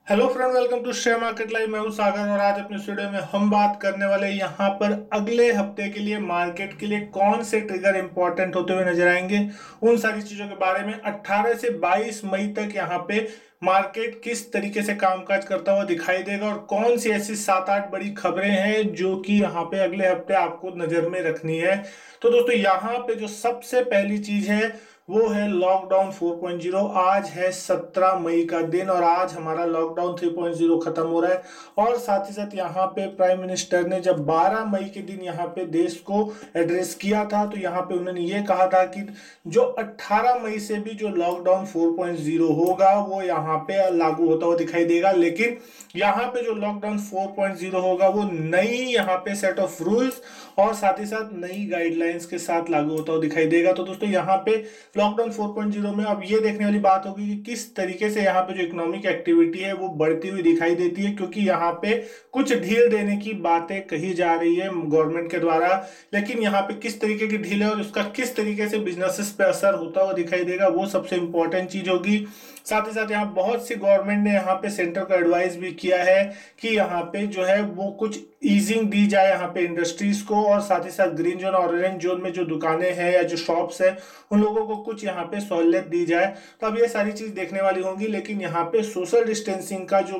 Hello friend, welcome to share market live. मैं हूं सागर और आज अपने वीडियो में हम बात करने वाले हैं यहाँ पर अगले हफ्ते के लिए मार्केट के लिए कौन से ट्रिगर इंपॉर्टेंट होते हुए नजर आएंगे, उन सारी चीजों के बारे में। 18 से 22 मई तक यहाँ पे मार्केट किस तरीके से कामकाज करता हुआ दिखाई देगा और कौन सी ऐसी 7-8 बड़ी खबरें हैं जो कि यहाँ पे अगले हफ्ते आपको नजर में रखनी है। तो दोस्तों, यहाँ पे जो सबसे पहली चीज है वो है लॉकडाउन 4.0। आज है 17 मई का दिन और आज हमारा लॉकडाउन 3.0 खत्म हो रहा है। और साथ ही साथ यहाँ पे प्राइम मिनिस्टर ने जब 12 मई के दिन यहाँ पे देश को एड्रेस किया था तो यहाँ पे उन्होंने ये कहा था कि जो 18 मई से भी जो लॉकडाउन 4.0 होगा वो यहाँ पे लागू होता हुआ दिखाई देगा। लेकिन यहाँ पे जो लॉकडाउन 4.0 होगा वो नई यहाँ पे सेट ऑफ रूल्स और साथ ही साथ नई गाइडलाइंस के साथ लागू होता हुआ दिखाई देगा। तो दोस्तों, यहाँ पे लॉकडाउन 4.0 में अब ये देखने वाली बात होगी कि किस तरीके से यहाँ पे जो इकोनॉमिक एक्टिविटी है वो बढ़ती हुई दिखाई देती है, क्योंकि यहाँ पे कुछ ढील देने की बातें कही जा रही है गवर्नमेंट के द्वारा। लेकिन यहाँ पे किस तरीके की ढील है और उसका किस तरीके से बिजनेसेस पे असर होता हुआ दिखाई देगा वो सबसे इंपॉर्टेंट चीज होगी। साथ ही साथ यहाँ बहुत सी गवर्नमेंट ने यहाँ पे सेंटर को एडवाइस भी किया है कि यहाँ पे जो है वो कुछ ईजिंग दी जाए यहाँ पे इंडस्ट्रीज को, और साथ ही साथ ग्रीन जोन और ऑरेंज जोन में जो दुकानें हैं या जो शॉप्स है उन लोगों को कुछ यहाँ पे सहूलियत दी जाए। तो अब ये सारी चीज देखने वाली होंगी, लेकिन यहाँ पे सोशल डिस्टेंसिंग का जो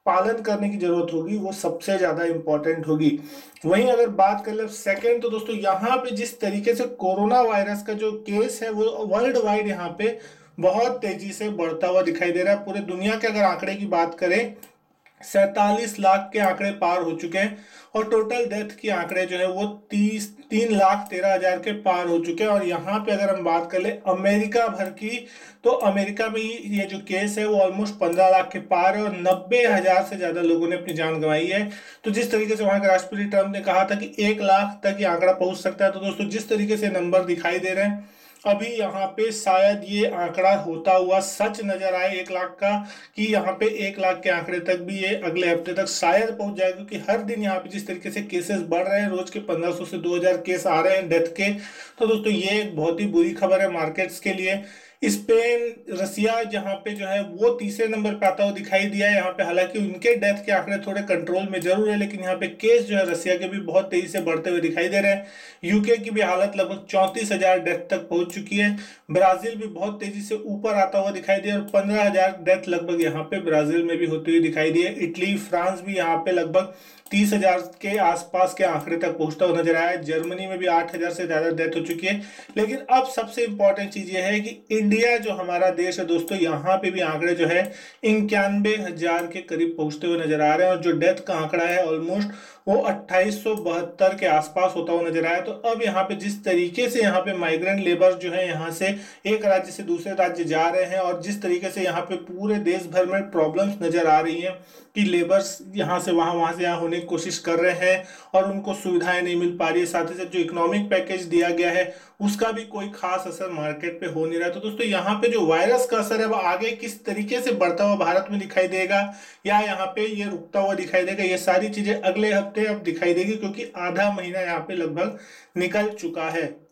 पालन करने की जरूरत होगी वो सबसे ज्यादा इंपॉर्टेंट होगी। वहीं अगर बात कर ले सेकेंड, तो दोस्तों यहाँ पे जिस तरीके से कोरोना वायरस का जो केस है वो वर्ल्ड वाइड यहाँ पे बहुत तेजी से बढ़ता हुआ दिखाई दे रहा है। पूरे दुनिया के अगर आंकड़े की बात करें 47 लाख के आंकड़े पार हो चुके हैं और टोटल डेथ के आंकड़े जो है वो 3,13,000 के पार हो चुके हैं। और यहाँ पे अगर हम बात कर ले अमेरिका भर की, तो अमेरिका में ये जो केस है वो ऑलमोस्ट 15 लाख के पार है और 90,000 से ज्यादा लोगों ने अपनी जान गंवाई है। तो जिस तरीके से वहां के राष्ट्रपति ट्रम्प ने कहा था कि 1 लाख तक ये आंकड़ा पहुंच सकता है, तो दोस्तों जिस तरीके से नंबर दिखाई दे रहे हैं अभी यहाँ पे शायद ये आंकड़ा होता हुआ सच नजर आए 1 लाख का, कि यहाँ पे 1 लाख के आंकड़े तक भी ये अगले हफ्ते तक शायद पहुंच जाएगा। क्योंकि हर दिन यहाँ पे जिस तरीके से केसेस बढ़ रहे हैं, रोज के 1500 से 2000 केस आ रहे हैं डेथ के, तो दोस्तों ये एक बहुत ही बुरी खबर है मार्केट्स के लिए। स्पेन रसिया जहां पे जो है वो तीसरे नंबर पे आता हुआ दिखाई दिया है यहाँ पे। हालांकि उनके डेथ के आंकड़े थोड़े कंट्रोल में जरूर है, लेकिन यहाँ पे केस जो है रसिया के भी बहुत तेजी से बढ़ते हुए दिखाई दे रहे हैं। यूके की भी हालत लगभग 34,000 डेथ तक पहुंच चुकी है। ब्राजील भी बहुत तेजी से ऊपर आता हुआ दिखाई दिया और 15,000 डेथ लगभग यहाँ पे ब्राजील में भी होती हुई दिखाई दी है। इटली फ्रांस भी यहाँ पे लगभग 30,000 के आसपास के आंकड़े तक पहुंचता हुआ नजर आया है। जर्मनी में भी 8,000 से ज्यादा डेथ हो चुकी है। लेकिन अब सबसे इंपॉर्टेंट चीज ये है कि इंडिया जो हमारा देश है दोस्तों, यहाँ पे भी आंकड़े जो है 91,000 के करीब पहुंचते हुए नजर आ रहे हैं और जो डेथ का आंकड़ा है ऑलमोस्ट वो 2872 के आसपास होता हुआ नजर आया। तो अब यहाँ पे जिस तरीके से यहाँ पे माइग्रेंट लेबर जो है यहाँ से एक राज्य से दूसरे राज्य जा रहे हैं और जिस तरीके से यहाँ पे पूरे देश भर में प्रॉब्लम्स नजर आ रही हैं कि लेबर्स यहाँ से वहां, वहां से यहाँ होने की कोशिश कर रहे हैं और उनको सुविधाएं नहीं मिल पा रही है। साथ ही साथ जो इकोनॉमिक पैकेज दिया गया है उसका भी कोई खास असर मार्केट पे हो नहीं रहा है। तो दोस्तों यहाँ पे जो वायरस का असर है वो आगे किस तरीके से बढ़ता हुआ भारत में दिखाई देगा या यहाँ पे ये रुकता हुआ दिखाई देगा, ये सारी चीजें अगले हफ्ते अब दिखाई देगी, क्योंकि आधा महीना यहाँ पे लगभग निकल चुका है।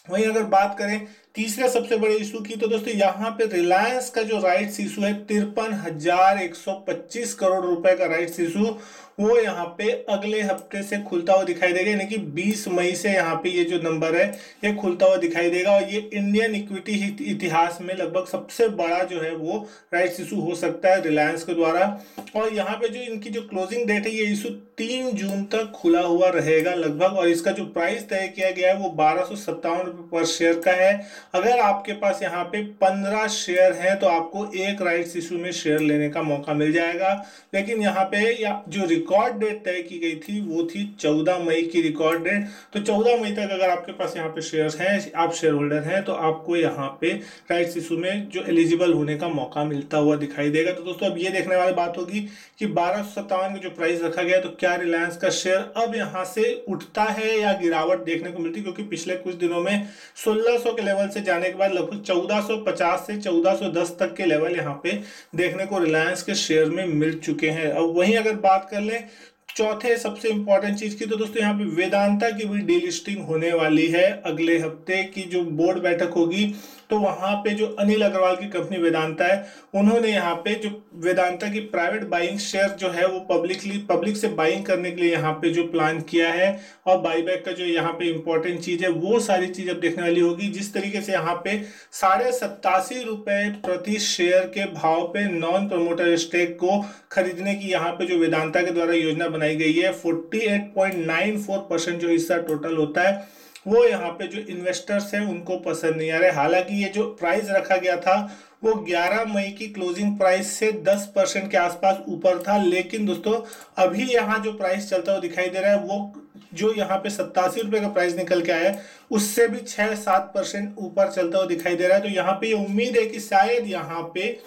वहीं अगर बात करें तीसरे सबसे बड़े इशू की, तो दोस्तों यहाँ पे रिलायंस का जो राइट्स इशू है 53,125 करोड़ रुपए का राइट्स इशू, वो यहाँ पे अगले हफ्ते से खुलता हुआ दिखाई देगा। यानी कि 20 मई से यहाँ पे ये जो नंबर है ये खुलता हुआ दिखाई देगा और ये इंडियन इक्विटी इतिहास में लगभग सबसे बड़ा जो है वो राइट्स इशू हो सकता है रिलायंस के द्वारा। और यहाँ पे जो इनकी जो क्लोजिंग डेट है ये इशू 3 जून तक खुला हुआ रहेगा लगभग, और इसका जो प्राइस तय किया गया है वो 1257 रुपये पर शेयर का है। अगर आपके पास यहाँ पे 15 शेयर हैं तो आपको एक राइट्स इशू में शेयर लेने का मौका मिल जाएगा। लेकिन यहाँ पे जो रिकॉर्ड डेट तय की गई थी वो थी 14 मई की रिकॉर्ड डेट। तो 14 मई तक अगर आपके पास यहाँ पे शेयर्स हैं, आप शेयर होल्डर हैं, तो आपको यहाँ पे राइट्स इशू में जो एलिजिबल होने का मौका मिलता हुआ दिखाई देगा। तो दोस्तों अब ये देखने वाली बात होगी कि 1257 का जो प्राइस रखा गया है तो क्या रिलायंस का शेयर अब यहाँ से उठता है या गिरावट देखने को मिलती है, क्योंकि पिछले कुछ दिनों में 1600 के लेवल से जाने के बाद लगभग 1450 से 1410 तक के लेवल यहाँ पे देखने को रिलायंस के शेयर में मिल चुके हैं। अब वहीं अगर बात कर लें चौथे सबसे इंपॉर्टेंट चीज की, तो दोस्तों यहाँ पे वेदांता की भी डीलिस्टिंग होने वाली है अगले हफ्ते की जो बोर्ड बैठक होगी। तो वहां पे जो अनिल अग्रवाल की कंपनी वेदांता है, उन्होंने यहाँ पे जो वेदांता की प्राइवेट बाइंग शेयर जो है वो पब्लिक से बाइंग करने के लिए यहाँ पे जो प्लान किया है, और बाईबैक का जो यहाँ पे इंपॉर्टेंट चीज है वो सारी चीज अब देखने वाली होगी। जिस तरीके से यहाँ पे 87.5 रुपए प्रति शेयर के भाव पे नॉन प्रमोटर स्टेक को खरीदने की यहाँ पे जो वेदांता के द्वारा योजना बनाई गई है, 48.94% जो हिस्सा टोटल होता है वो यहाँ पे जो इन्वेस्टर्स हैं उनको पसंद नहीं आ रहा है। हालांकि ये जो प्राइस रखा गया था वो 11 मई की क्लोजिंग प्राइस से 10% के आसपास ऊपर था, लेकिन दोस्तों अभी यहाँ जो प्राइस चलता हुआ दिखाई दे रहा है वो जो यहाँ पे 87 रुपए का प्राइस निकल के आया है उससे भी 6-7% ऊपर चलता हुआ दिखाई दे रहा है। तो यहाँ पे ये उम्मीद है कि शायद यहाँ पे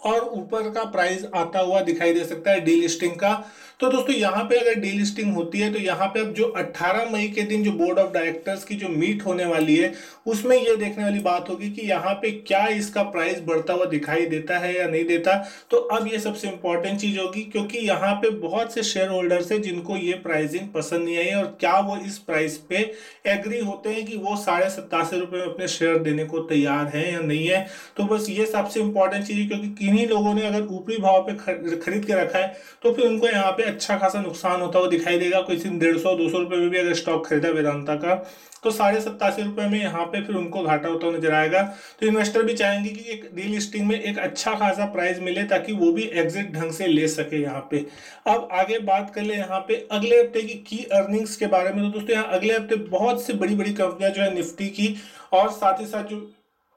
और ऊपर का प्राइस आता हुआ दिखाई दे सकता है डीलिस्टिंग का। तो दोस्तों यहाँ पे अगर डीलिस्टिंग होती है तो यहाँ पे अब जो 18 मई के दिन जो बोर्ड ऑफ डायरेक्टर्स की जो मीट होने वाली है उसमें ये देखने वाली बात होगी कि यहाँ पे क्या इसका प्राइस बढ़ता हुआ दिखाई देता है या नहीं देता। तो अब ये सबसे इंपॉर्टेंट चीज होगी, क्योंकि यहाँ पे बहुत से शेयर होल्डर्स है जिनको ये प्राइसिंग पसंद नहीं आई है, और क्या वो इस प्राइस पे एग्री होते हैं कि वो 87.5 रुपए में अपने शेयर देने को तैयार है या नहीं है। तो बस ये सबसे इंपॉर्टेंट चीज है, क्योंकि किन्हीं लोगों ने अगर ऊपरी भाव पे खरीद के रखा है तो फिर उनको यहाँ पे अच्छा खासा नुकसान होता हुआ दिखाई देगा। किसी दिन 150-200 रुपए में भी अगर स्टॉक खरीदा वेदांता का तो 87.5 रुपए में यहाँ पे फिर उनको घाटा होता हुआ नजर आएगा। तो इन्वेस्टर भी चाहेंगे कि एक डीलिस्टिंग में एक अच्छा खासा प्राइस मिले ताकि वो भी एग्जिट ढंग से ले सके यहाँ पे। अब आगे बात कर ले यहाँ पे अगले हफ्ते की अर्निंग्स के बारे में। तो दोस्तों यहाँ अगले हफ्ते बहुत सी बड़ी बड़ी कंपनियां जो है निफ्टी की, और साथ ही साथ जो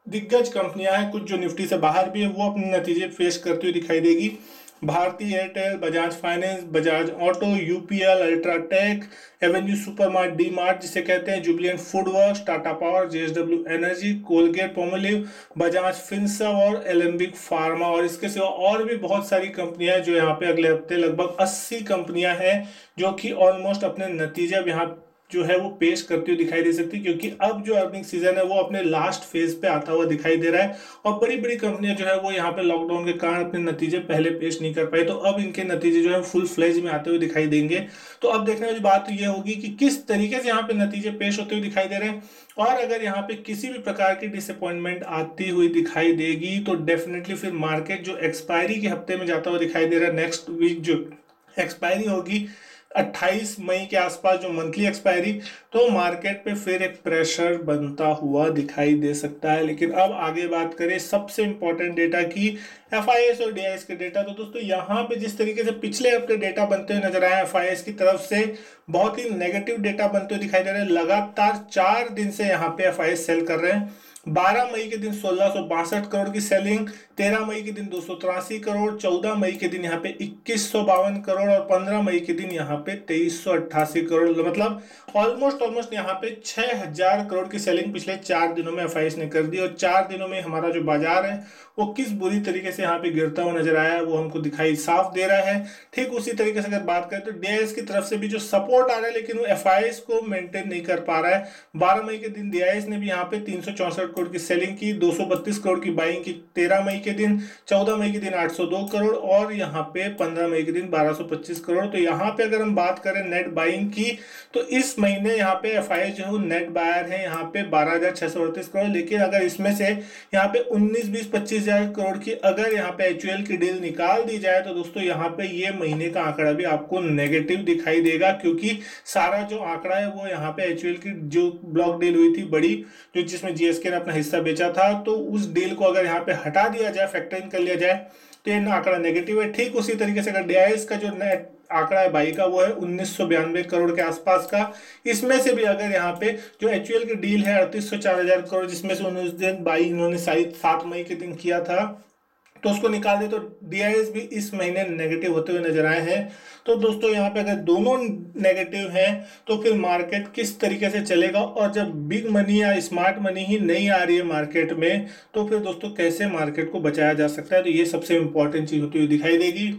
दिग्गज कंपनियां हैं कुछ जो निफ्टी से बाहर भी है वो अपने नतीजे पेश करती हुई दिखाई देगी। Bharti Airtel, Bajaj finance, Bajaj auto, UPL, UltraTech, Avenue Supermart, D Mart जिसे कहते हैं, Jubilant FoodWorks, Tata power, JSW energy, Colgate Palmolive, Bajaj Finserv और एलेम्बिक फार्मा, और इसके सिवा और भी बहुत सारी कंपनियां हैं जो यहाँ पे अगले हफ्ते लगभग 80 कंपनियां हैं जो कि ऑलमोस्ट अपने नतीजे अब यहाँ जो है वो पेश करती हुई दिखाई दे सकती है, क्योंकि अब जो अर्निंग सीजन है वो अपने लास्ट फेज पे आता हुआ दिखाई दे रहा है, और बड़ी बड़ी कंपनियां जो है वो यहाँ पे लॉकडाउन के कारण अपने नतीजे पहले पेश नहीं कर पाई, तो अब इनके नतीजे जो है फुल फ्लेज में आते हुए दिखाई देंगे। तो अब देखने वाली बात ये होगी कि किस तरीके से यहाँ पे नतीजे पेश होते हुए दिखाई दे रहे हैं, और अगर यहाँ पे किसी भी प्रकार की डिसअपॉइंटमेंट आती हुई दिखाई देगी तो डेफिनेटली फिर मार्केट जो एक्सपायरी के हफ्ते में जाता हुआ दिखाई दे रहा है, नेक्स्ट वीक जो एक्सपायरी होगी 28 मई के आसपास जो मंथली एक्सपायरी, तो मार्केट पे फिर एक प्रेशर बनता हुआ दिखाई दे सकता है। लेकिन अब आगे बात करें सबसे इंपॉर्टेंट डेटा की, एफआईएस और डीआईएस के डेटा। तो दोस्तों यहाँ पे जिस तरीके से पिछले हफ्ते डेटा बनते हुए नजर आए एफआईएस की तरफ से बहुत ही नेगेटिव डेटा बनते हुए दिखाई दे रहे हैं। लगातार 4 दिन से यहाँ पे एफआईएस सेल कर रहे हैं। 12 मई के दिन 1662 करोड़ की सेलिंग, 13 मई के दिन 283 करोड़, 14 मई के दिन यहाँ पे 2152 करोड़, और 15 मई के दिन यहाँ पे 2388 करोड़। मतलब ऑलमोस्ट यहाँ पे 6000 करोड़ की सेलिंग पिछले 4 दिनों में एफआईएस ने कर दी, और 4 दिनों में हमारा जो बाजार है वो किस बुरी तरीके से यहाँ पे गिरता हुआ नजर आया है वो हमको दिखाई साफ दे रहा है। ठीक उसी तरीके से अगर बात करें तो डीआईएस की तरफ से भी जो सपोर्ट आ रहा है लेकिन वो एफआईएस को मेंटेन नहीं कर पा रहा है। 12 मई के दिन डीआईएस ने भी यहाँ पे 364 करोड़ की सेलिंग की, 232 करोड़ की बाइंग की 13 मई के दिन, 14 मई के दिन 802 करोड़, और यहाँ पे 15 मई के दिन 1225 करोड़। तो यहाँ पे अगर हम बात करें नेट बाइंग की तो इस महीने यहाँ पे एफआईएस जो है नेट बायर है यहाँ पे 12,638 करोड़, लेकिन अगर इसमें से यहाँ पे 19-20-25 हजार करोड़ की अगर यहाँ पे एचयूएल की डील निकाल दी जाए तो दोस्तों यहाँ पे ये महीने का आंकड़ा भी आपको नेगेटिव दिखाई देगा, क्योंकि सारा जो आंकड़ा है वो यहाँ पे एचयूएल की जो ब्लॉक डील हुई थी बड़ी, जो जिसमें जीएसके ने अपना हिस्सा बेचा था, तो उस डील को अगर यहाँ पे हटा दिया जाए, फैक्टर इन कर लिया जाए, तो ये आंकड़ा नेगेटिव है। ठीक उसी तरीके से अगर डीआईएस का जो नेट आंकड़ा है बाई का वो है 1992 करोड़ के आसपास का, इसमें से भी अगर यहाँ पे जो एचयूएल की डील है 3804 करोड़, जिसमें से उन्होंने दिन बाई इन्होंने 7 मई के दिन किया था, तो उसको निकाल दे तो डीआईएस भी इस महीने नेगेटिव होते हुए नजर आए हैं। तो दोस्तों यहाँ पे अगर दोनों नेगेटिव हैं तो फिर मार्केट किस तरीके से चलेगा, और जब बिग मनी या स्मार्ट मनी ही नहीं आ रही है मार्केट में तो फिर दोस्तों कैसे मार्केट को बचाया जा सकता है, तो ये सबसे इंपॉर्टेंट चीज होती हुई दिखाई देगी।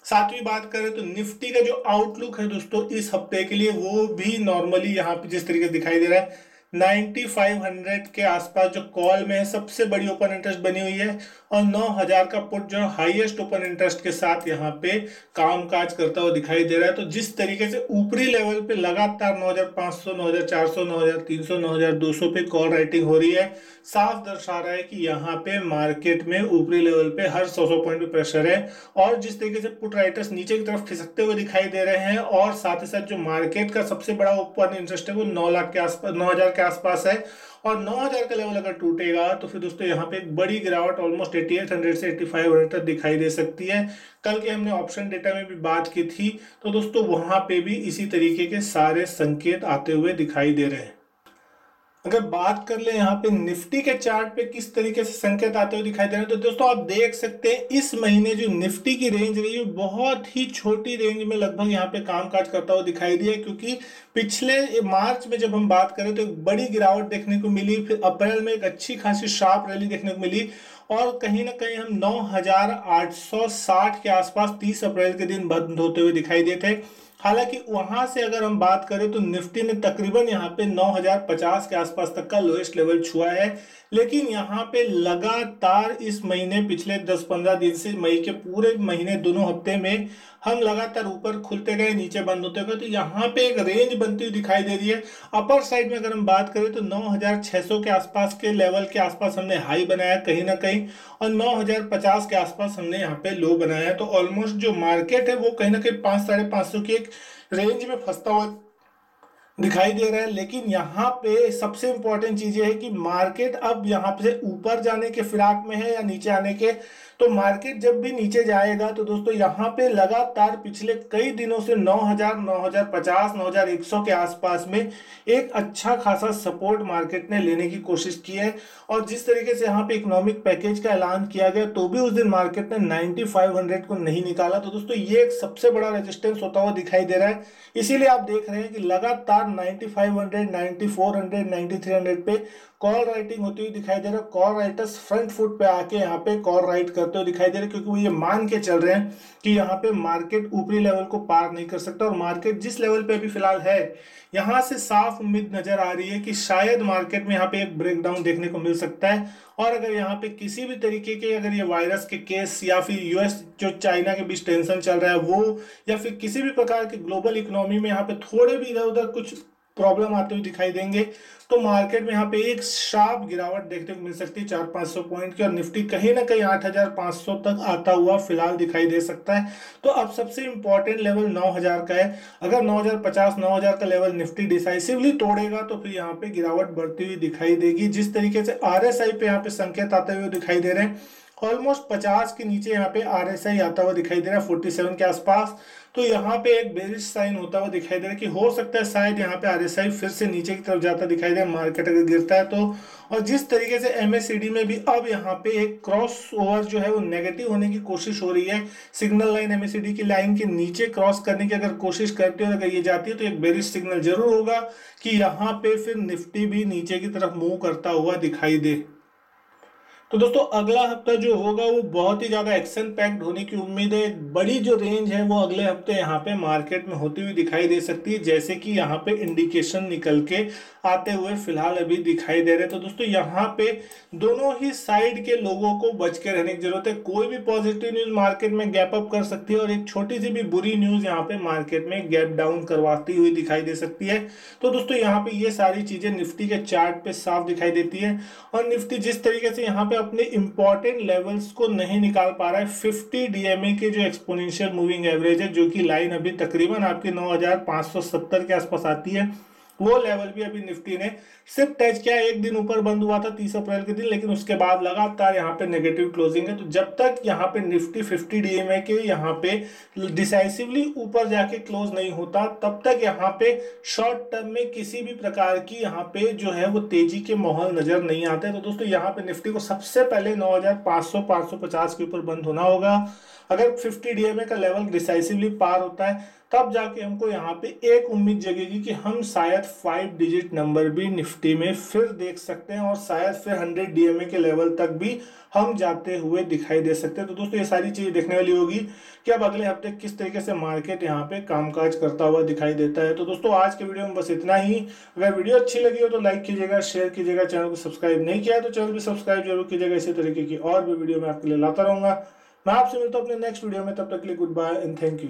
सातवीं बात करें तो निफ्टी का जो आउटलुक है दोस्तों इस हफ्ते के लिए वो भी नॉर्मली यहाँ पे जिस तरीके से दिखाई दे रहा है 9500 के आसपास जो कॉल में है सबसे बड़ी ओपन इंटरेस्ट बनी हुई है, और 9000 का पुट जो हाईएस्ट ओपन इंटरेस्ट के साथ यहाँ पे कामकाज करता हुआ दिखाई दे रहा है। तो जिस तरीके से ऊपरी लेवल पे लगातार 9500, 9400, 9300, 9200 पे कॉल राइटिंग हो रही है, साफ दर्शा रहा है कि यहाँ पे मार्केट में ऊपरी लेवल पे हर 100 पॉइंट पे प्रेशर है। और जिस तरीके से पुट राइटर्स नीचे की तरफ खिसकते हुए दिखाई दे रहे हैं, और साथ ही साथ जो मार्केट का सबसे बड़ा ओपन इंटरेस्ट है वो 9 लाख के आसपास, 9000 के आसपास है, और 9000 का लेवल अगर टूटेगा तो फिर दोस्तों यहाँ पे एक बड़ी गिरावट ऑलमोस्ट 8800 से 8500 तक दिखाई दे सकती है। कल के हमने ऑप्शन डेटा में भी बात की थी, तो दोस्तों वहां पे भी इसी तरीके के सारे संकेत आते हुए दिखाई दे रहे हैं। अगर बात कर ले यहाँ पे निफ्टी के चार्ट पे किस तरीके से संकेत आते हुए दिखाई दे रहे हैं, तो दोस्तों आप देख सकते हैं इस महीने जो निफ्टी की रेंज रही है बहुत ही छोटी रेंज में लगभग यहाँ पे कामकाज करता हुआ दिखाई दिया, क्योंकि पिछले मार्च में जब हम बात करें तो एक बड़ी गिरावट देखने को मिली, फिर अप्रैल में एक अच्छी खासी शार्प रैली देखने को मिली, और कहीं ना कहीं हम 9860 के आसपास 30 अप्रैल के दिन बंद होते हुए दिखाई दिए थे। हालांकि वहां से अगर हम बात करें तो निफ्टी ने तकरीबन यहाँ पे 9050 के आसपास तक का लोएस्ट लेवल छुआ है, लेकिन यहाँ पे लगातार इस महीने पिछले 10-15 दिन से मई के पूरे महीने दोनों हफ्ते में हम लगातार ऊपर खुलते गए नीचे बंद होते गए, तो यहाँ पे एक रेंज बनती हुई दिखाई दे रही है। अपर साइड में अगर हम बात करें तो 9600 के आसपास के लेवल के आसपास हमने हाई बनाया कहीं ना कहीं, और 9050 के आसपास हमने यहाँ पे लो बनाया। तो ऑलमोस्ट जो मार्केट है वो कहीं ना कहीं 500-550 की एक रेंज में फंसता हुआ दिखाई दे रहा है। लेकिन यहाँ पे सबसे इंपॉर्टेंट चीज ये है कि मार्केट अब यहाँ से ऊपर जाने के फिराक में है या नीचे आने के। तो मार्केट जब भी नीचे जाएगा तो दोस्तों यहाँ पे लगातार पिछले कई दिनों से 9000, 9050, 9100 के आसपास में एक अच्छा खासा सपोर्ट मार्केट ने लेने की कोशिश की है। और जिस तरीके से यहाँ पे इकोनॉमिक पैकेज का ऐलान किया गया तो भी उस दिन मार्केट ने 9500 को नहीं निकाला, तो दोस्तों ये एक सबसे बड़ा रेजिस्टेंस होता हुआ दिखाई दे रहा है। इसीलिए आप देख रहे हैं कि लगातार 9500, 9400, 9300 पे कॉल राइटिंग होती हुई दिखाई दे रहा है। कॉल राइटर्स फ्रंट फुट पे आके यहाँ पे कॉल राइट करते हुए दिखाई दे रहे हैं, क्योंकि वो ये मान के चल रहे हैं कि यहाँ पे मार्केट ऊपरी लेवल को पार नहीं कर सकता, और मार्केट जिस लेवल पे अभी फिलहाल है यहाँ से साफ उम्मीद नजर आ रही है कि शायद मार्केट में यहाँ पे एक ब्रेकडाउन देखने को मिल सकता है। और अगर यहाँ पे किसी भी तरीके के अगर ये वायरस के केस या फिर यूएस जो चाइना के बीच टेंशन चल रहा है वो, या फिर किसी भी प्रकार के ग्लोबल इकोनॉमी में यहाँ पे थोड़े भी इधर उधर कुछ प्रॉब्लम आते हुए दिखाई देंगे, तो मार्केट में यहाँ पे एक शार्प गिरावट देखने को मिल सकती है 400-500 पॉइंट की, और निफ्टी कहीं ना कहीं 8500 तक आता हुआ फिलहाल दिखाई दे सकता है। तो अब सबसे इंपॉर्टेंट लेवल 9000 का है। अगर 9050, 9000 का लेवल निफ्टी डिसाइसिवली तोड़ेगा तो फिर यहाँ पे गिरावट बढ़ती हुई दिखाई देगी। जिस तरीके से आरएसआई पे यहाँ पे संकेत आते हुए दिखाई दे रहे हैं, ऑलमोस्ट 50 के नीचे यहाँ पे आरएसआई आता हुआ दिखाई दे रहा है 47 के आसपास, तो यहाँ पे एक बेरिश साइन होता हुआ दिखाई दे रहा है कि हो सकता है शायद यहाँ पे आरएसआई फिर से नीचे की तरफ जाता दिखाई दे मार्केट अगर गिरता है तो। और जिस तरीके से एमएससीडी में भी अब यहाँ पे एक क्रॉस ओवर जो है वो नेगेटिव होने की कोशिश हो रही है, सिग्नल लाइन एमएससीडी की लाइन के नीचे क्रॉस करने की अगर कोशिश करती है और अगर ये जाती है तो एक बेरिश सिग्नल जरूर होगा कि यहाँ पे फिर निफ्टी भी नीचे की तरफ मूव करता हुआ दिखाई दे। तो दोस्तों अगला हफ्ता जो होगा वो बहुत ही ज्यादा एक्शन पैक्ड होने की उम्मीद है। बड़ी जो रेंज है वो अगले हफ्ते यहाँ पे मार्केट में होती हुई दिखाई दे सकती है, जैसे कि यहाँ पे इंडिकेशन निकल के आते हुए फिलहाल अभी दिखाई दे रहे हैं। तो दोस्तों यहाँ पे दोनों ही साइड के लोगों को बच के रहने की जरूरत है। कोई भी पॉजिटिव न्यूज मार्केट में गैप अप कर सकती है और एक छोटी सी भी बुरी न्यूज यहाँ पे मार्केट में गैप डाउन करवाती हुई दिखाई दे सकती है। तो दोस्तों यहाँ पे ये सारी चीजें निफ्टी के चार्ट पे साफ दिखाई देती है, और निफ्टी जिस तरीके से यहाँ पे अपने इंपॉर्टेंट लेवल्स को नहीं निकाल पा रहा है, 50 डीएमए के जो एक्सपोनेंशियल मूविंग एवरेज है, जो कि लाइन अभी तकरीबन आपकी 9570 के आसपास आती है, वो लेवल भी अभी निफ्टी ने सिर्फ टच किया। एक दिन ऊपर बंद हुआ था 30 अप्रैल के दिन, लेकिन उसके बाद लगातार यहाँ पे नेगेटिव क्लोजिंग है। तो जब तक यहाँ पे निफ्टी 50 डीएमए के यहाँ पे डिसाइसिवली ऊपर जाके क्लोज नहीं होता, तब तक यहाँ पे शॉर्ट टर्म में किसी भी प्रकार की यहाँ पे जो है वो तेजी के माहौल नजर नहीं आते। तो दोस्तों यहाँ पे निफ्टी को सबसे पहले 9500, 550 के ऊपर बंद होना होगा। अगर 50 डीएमए का लेवल डिसाइसिवली पार होता है तब जाके हमको यहाँ पे एक उम्मीद जगेगी कि हम शायद 5 डिजिट नंबर भी निफ्टी में फिर देख सकते हैं और शायद फिर 100 डीएमए के लेवल तक भी हम जाते हुए दिखाई दे सकते हैं। तो दोस्तों ये सारी चीजें देखने वाली होगी कि अब अगले हफ्ते किस तरीके से मार्केट यहाँ पे कामकाज करता हुआ दिखाई देता है। तो दोस्तों आज के वीडियो में बस इतना ही। अगर वीडियो अच्छी लगी हो तो लाइक कीजिएगा, शेयर कीजिएगा, चैनल को सब्सक्राइब नहीं किया है तो चैनल को सब्सक्राइब जरूर कीजिएगा। इसी तरीके की और भी वीडियो मैं आपके लिए लाता रहूंगा। मैं आपसे मिलता हूँ अपने नेक्स्ट वीडियो में, तब तक के लिए good bye and thank you.